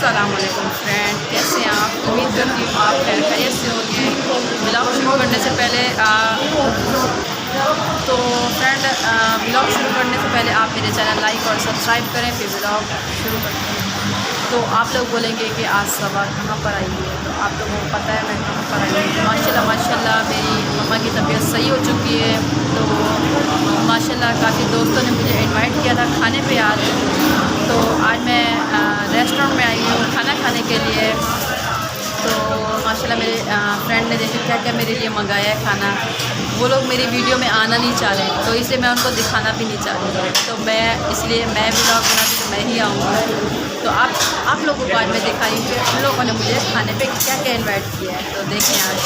अस्सलामुअलैकुम फ्रेंड, कैसे हैं आप? उम्मीद करती हूँ आप खैरियत से होंगे। ब्लॉग शुरू करने से पहले ब्लॉग शुरू करने से पहले आप मेरे चैनल लाइक और सब्सक्राइब करें, फिर ब्लॉग शुरू करते हैं। तो आप लोग बोलेंगे कि आज सवा कहाँ पर आई है, तो आप लोगों को पता है मैं कहाँ पर आई हूँ। माशाल्लाह मेरी मम्मा की तबीयत सही हो चुकी है, तो माशाल्लाह काफ़ी दोस्तों ने मुझे इनवाइट किया था खाने पे आज। तो आज मैं रेस्टोरेंट में आई हूँ खाना खाने के लिए। तो माशाल्लाह मेरे फ्रेंड ने देखिए क्या क्या मेरे लिए मंगाया है खाना। वो लोग मेरी वीडियो में आना नहीं चाह रहे, तो इसलिए मैं उनको दिखाना भी नहीं चाह रही। तो इसलिए मैं ब्लॉग बनाती तो मैं ही आऊँगी। तो आप लोगों को आज मैं दिखाई कि उन लोगों ने मुझे खाने पे क्या क्या इनवाइट किया है। तो देखें आज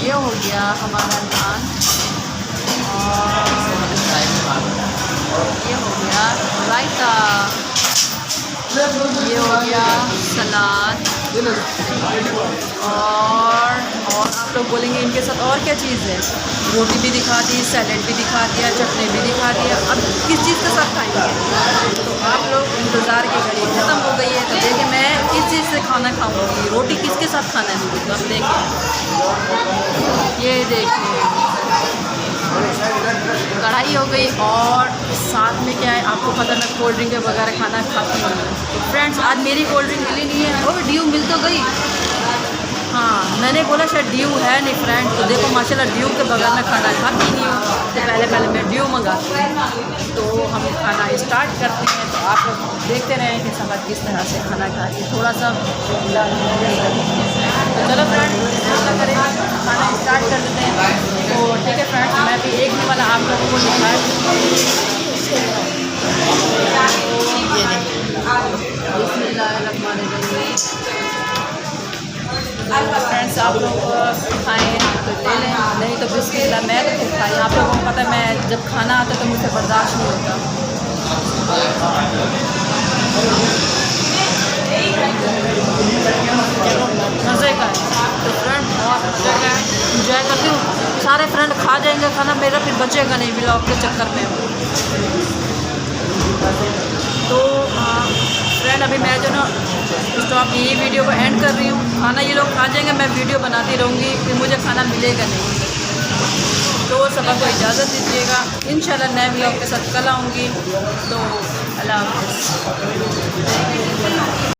ये हो गया हमारा नान, और ये हो गया रायता, ये हो गया सलाद, और आप लोग बोलेंगे इनके साथ और क्या चीज़ है। रोटी भी दिखा दी, सैलेड भी दिखा दिया, चटनी भी दिखा दिया। अब किस चीज़ के साथ खाएंगे, तो आप लोग इंतज़ार की घड़ी ख़त्म हो गई है। तो देखिए मैं किस चीज़ से खाना खाऊंगी, रोटी किसके साथ खाना है मुझे। तो अब देखिए, ये देखिए कढ़ाई हो गई, और साथ में क्या है आपको पता है मैं कोल्ड ड्रिंक वगैरह खाना खाती हूँ। तो फ्रेंड्स आज मेरी कोल्ड ड्रिंक मिली नहीं है, और ड्यू मिल तो गई। हाँ मैंने बोला शायद ड्यू है नहीं फ्रेंड, तो देखो माशाल्लाह ड्यू के बगैर मैं खाना खाती नहीं हूँ। तो पहले मैं ड्यू मंगाती हूँ। तो हम खाना स्टार्ट करते हैं, तो आप लोग देखते रहें कि समझ किस तरह से खाना खाएँ। थोड़ा सा तो चलो फ्रेंड ऐसा करें, खाना स्टार्ट कर देते हैं। तो ठीक है फ्रेंड्स, मैं भी एक ही वाला आप लोगों को दिखाया। फ्रेंड्स आप लोग खाएँ तो ले लें, नहीं तो बिस्मिल्लाह। मैं तो खुद खाई, आप लोगों को पता है मैं जब खाना आता तो मुझसे बर्दाश्त नहीं होता। मज़े का है तो फ्रेंड, बहुत मज़े का है, इंजॉय करती हूँ। सारे फ्रेंड खा जाएंगे खाना, मेरा फिर बचेगा नहीं ब्लॉग के चक्कर में। तो फ्रेंड अभी मैं जो ना स्टॉप ये वीडियो को एंड कर रही हूँ। खाना ये लोग खा जाएंगे, मैं वीडियो बनाती रहूँगी, फिर मुझे खाना मिलेगा नहीं। तो सबको इजाज़त दीजिएगा, इंशाल्लाह नए ब्लॉग के साथ कल आऊँगी। तो अल्लाह हाफ़िज़।